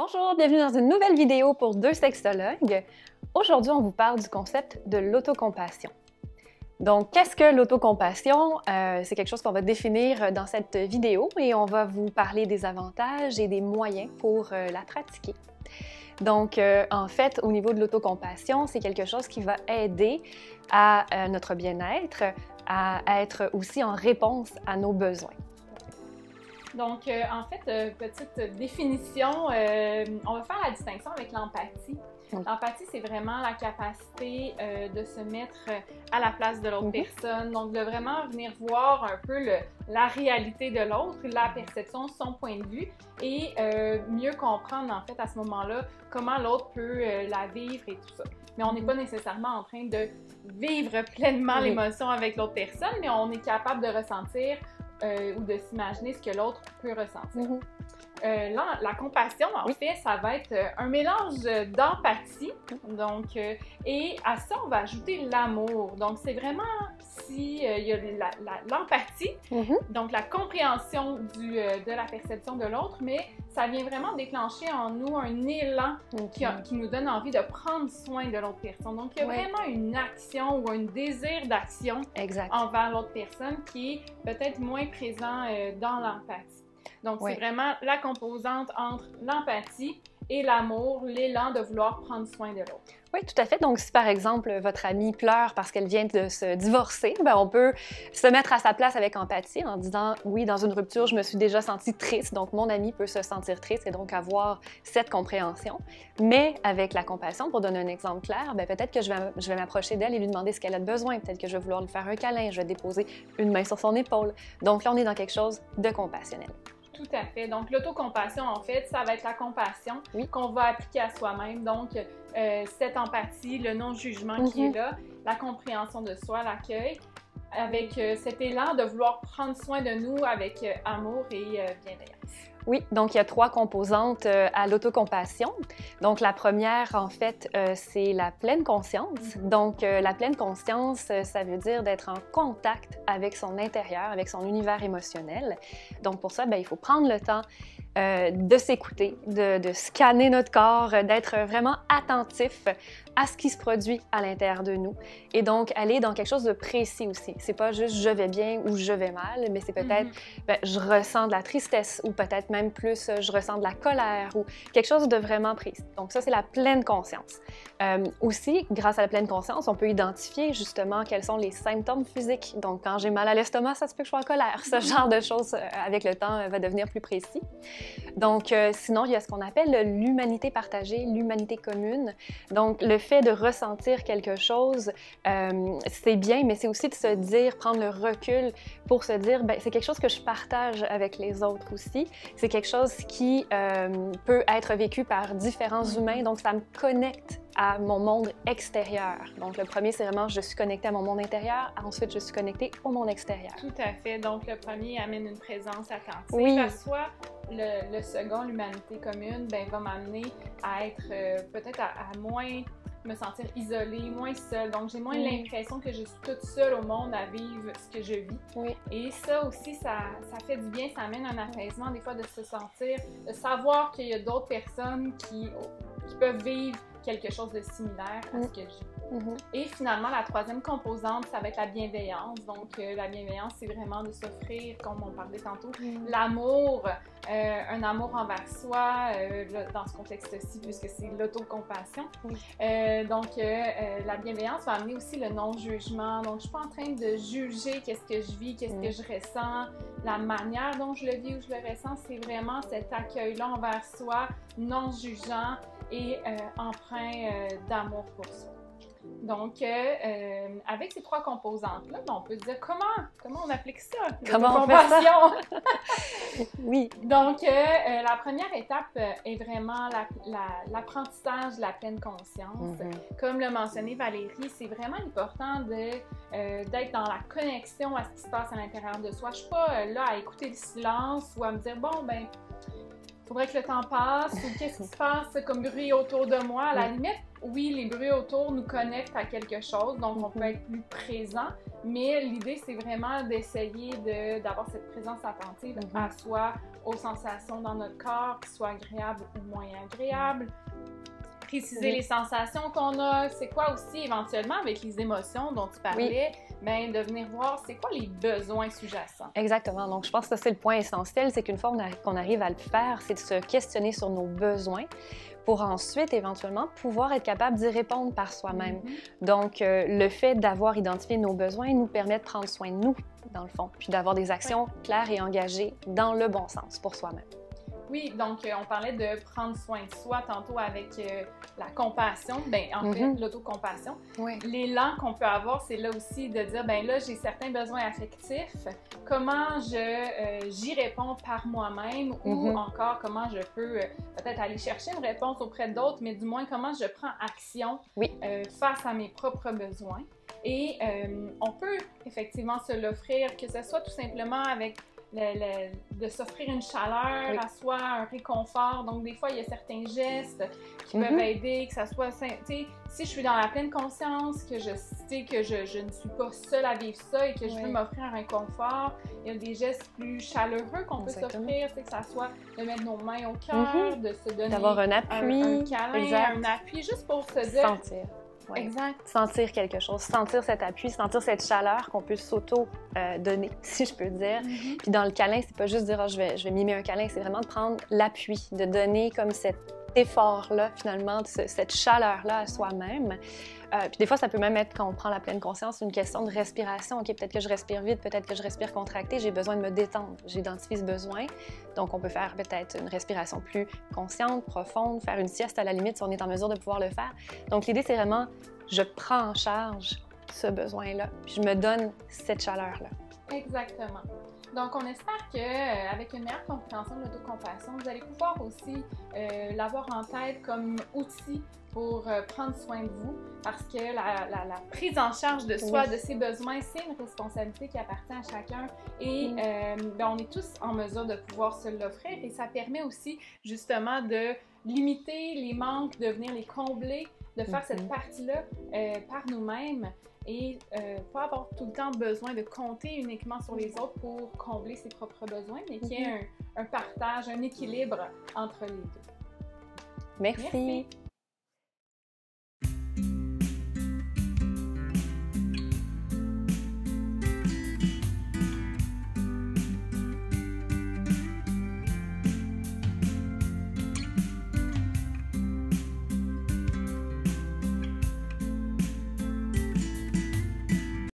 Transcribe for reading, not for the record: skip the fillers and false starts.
Bonjour, bienvenue dans une nouvelle vidéo pour deux sexologues. Aujourd'hui, on vous parle du concept de l'autocompassion. Donc, qu'est-ce que l'autocompassion? C'est quelque chose qu'on va définir dans cette vidéo et on va vous parler des avantages et des moyens pour la pratiquer. Donc, en fait, au niveau de l'autocompassion, c'est quelque chose qui va aider à notre bien-être, à être aussi en réponse à nos besoins. Donc, en fait, petite définition, on va faire la distinction avec l'empathie. L'empathie, c'est vraiment la capacité de se mettre à la place de l'autre personne, donc de vraiment venir voir un peu la réalité de l'autre, la perception, son point de vue, et mieux comprendre, en fait, à ce moment-là, comment l'autre peut la vivre et tout ça. Mais on n'est pas nécessairement en train de vivre pleinement l'émotion avec l'autre personne, mais on est capable de ressentir ou de s'imaginer ce que l'autre peut ressentir. La compassion, en fait, ça va être un mélange d'empathie, donc, et à ça, on va ajouter l'amour. Donc, c'est vraiment si il y a l'empathie, donc la compréhension de la perception de l'autre, mais ça vient vraiment déclencher en nous un élan qui nous donne envie de prendre soin de l'autre personne. Donc, il y a vraiment une action ou un désir d'action envers l'autre personne qui est peut-être moins présent dans l'empathie. Donc, c'est vraiment la composante entre l'empathie et l'amour, l'élan de vouloir prendre soin de l'autre. Oui, tout à fait. Donc, si par exemple, votre amie pleure parce qu'elle vient de se divorcer, bien, on peut se mettre à sa place avec empathie en disant « Oui, dans une rupture, je me suis déjà sentie triste, donc mon amie peut se sentir triste et donc avoir cette compréhension. » Mais avec la compassion, pour donner un exemple clair, bien, peut-être que je vais m'approcher d'elle et lui demander ce qu'elle a de besoin. Peut-être que je vais vouloir lui faire un câlin, je vais déposer une main sur son épaule. Donc là, on est dans quelque chose de compassionnel. Tout à fait. Donc, l'autocompassion, en fait, ça va être la compassion qu'on va appliquer à soi-même. Donc, cette empathie, le non-jugement qui est là, la compréhension de soi, l'accueil, avec cet élan de vouloir prendre soin de nous avec amour et bienveillance. Oui, donc il y a trois composantes à l'autocompassion. Donc la première, en fait, c'est la pleine conscience. Donc la pleine conscience, ça veut dire d'être en contact avec son intérieur, avec son univers émotionnel. Donc pour ça, bien, il faut prendre le temps de s'écouter, de scanner notre corps, d'être vraiment attentif à ce qui se produit à l'intérieur de nous et donc aller dans quelque chose de précis aussi. C'est pas juste je vais bien ou je vais mal, mais c'est peut-être je ressens de la tristesse ou peut-être même plus je ressens de la colère ou quelque chose de vraiment précis. Donc ça, c'est la pleine conscience. Aussi, grâce à la pleine conscience, on peut identifier justement quels sont les symptômes physiques. Donc quand j'ai mal à l'estomac, ça se peut que je sois en colère. Ce genre de choses, avec le temps, va devenir plus précis. Donc, sinon, il y a ce qu'on appelle l'humanité partagée, l'humanité commune. Donc, le fait de ressentir quelque chose, c'est bien, mais c'est aussi de se dire, prendre le recul pour se dire, bien, c'est quelque chose que je partage avec les autres aussi. C'est quelque chose qui peut être vécu par différents humains, donc ça me connecte à mon monde extérieur. Donc, le premier, c'est vraiment je suis connectée à mon monde intérieur. Ensuite, je suis connectée au monde extérieur. Tout à fait. Donc, le premier amène une présence attentive à soi. Le second, l'humanité commune, ben, va m'amener à être peut-être à moins me sentir isolée, moins seule. Donc, j'ai moins l'impression que je suis toute seule au monde à vivre ce que je vis. Et ça aussi, ça fait du bien, ça amène un apaisement, des fois, de se sentir, de savoir qu'il y a d'autres personnes qui peuvent vivre quelque chose de similaire à ce que je vis. Et finalement, la troisième composante, ça va être la bienveillance. Donc, la bienveillance, c'est vraiment de s'offrir, comme on parlait tantôt, l'amour, un amour envers soi, dans ce contexte-ci, puisque c'est l'autocompassion. Donc, la bienveillance va amener aussi le non-jugement. Donc, je ne suis pas en train de juger qu'est-ce que je vis, qu'est-ce que je ressens, la manière dont je le vis ou je le ressens, c'est vraiment cet accueil-là envers soi, non-jugeant et empreint d'amour pour soi. Donc, avec ces trois composantes-là, on peut se dire comment on applique ça? Comment on fait ça? Oui. Donc, la première étape est vraiment l'apprentissage de la pleine conscience. Comme l'a mentionné Valérie, c'est vraiment important d'être dans la connexion à ce qui se passe à l'intérieur de soi. Je ne suis pas là à écouter le silence ou à me dire, bon, ben, il faudrait que le temps passe ou qu'est-ce qui se passe comme bruit autour de moi. À la limite, oui, les bruits autour nous connectent à quelque chose, donc on peut être plus présent, mais l'idée, c'est vraiment d'essayer d'avoir cette présence attentive à soi, aux sensations dans notre corps, qui soient agréables ou moins agréables. Préciser les sensations qu'on a, c'est quoi aussi éventuellement avec les émotions dont tu parlais, bien, de venir voir c'est quoi les besoins sous-jacents. Exactement. Donc, je pense que ça, c'est le point essentiel, c'est qu'une fois qu'on arrive à le faire, c'est de se questionner sur nos besoins pour ensuite, éventuellement, pouvoir être capable d'y répondre par soi-même. Donc, le fait d'avoir identifié nos besoins nous permet de prendre soin de nous, dans le fond, puis d'avoir des actions claires et engagées dans le bon sens pour soi-même. Oui, donc on parlait de prendre soin de soi tantôt avec la compassion, bien en fait l'autocompassion. L'élan qu'on peut avoir, c'est là aussi de dire, bien là j'ai certains besoins affectifs, comment j'y réponds par moi-même ou encore comment je peux peut-être aller chercher une réponse auprès d'autres, mais du moins comment je prends action face à mes propres besoins. Et on peut effectivement se l'offrir, que ce soit tout simplement avec de s'offrir une chaleur à soi, un réconfort. Donc, des fois, il y a certains gestes qui peuvent aider, que ça soit, tu sais, si je suis dans la pleine conscience, que je sais que je ne suis pas seule à vivre ça et que je veux m'offrir un réconfort, il y a des gestes plus chaleureux qu'on peut s'offrir, que ça soit de mettre nos mains au cœur, de se donner d'avoir un appui, un câlin, un appui, juste pour se dire... Sentir. Sentir quelque chose, sentir cet appui, sentir cette chaleur qu'on peut s'auto-donner, si je peux dire. Puis dans le câlin, c'est pas juste dire oh, je vais mimer un câlin, c'est vraiment de prendre l'appui, de donner comme cet effort-là, finalement, cette chaleur-là à soi-même. Puis des fois, ça peut même être, quand on prend la pleine conscience, une question de respiration. OK, peut-être que je respire vite, peut-être que je respire contracté, j'ai besoin de me détendre. J'identifie ce besoin. Donc, on peut faire peut-être une respiration plus consciente, profonde, faire une sieste à la limite si on est en mesure de pouvoir le faire. Donc, l'idée, c'est vraiment, je prends en charge ce besoin-là, puis je me donne cette chaleur-là. Exactement. Donc, on espère qu'avec une meilleure compréhension de l'autocompassion, vous allez pouvoir aussi l'avoir en tête comme outil pour prendre soin de vous, parce que la prise en charge de soi, de ses besoins, c'est une responsabilité qui appartient à chacun et on est tous en mesure de pouvoir se l'offrir et ça permet aussi justement de limiter les manques, de venir les combler, de faire cette partie-là par nous-mêmes et pas avoir tout le temps besoin de compter uniquement sur les autres pour combler ses propres besoins, mais qu'il y ait un partage, un équilibre entre les deux. Merci.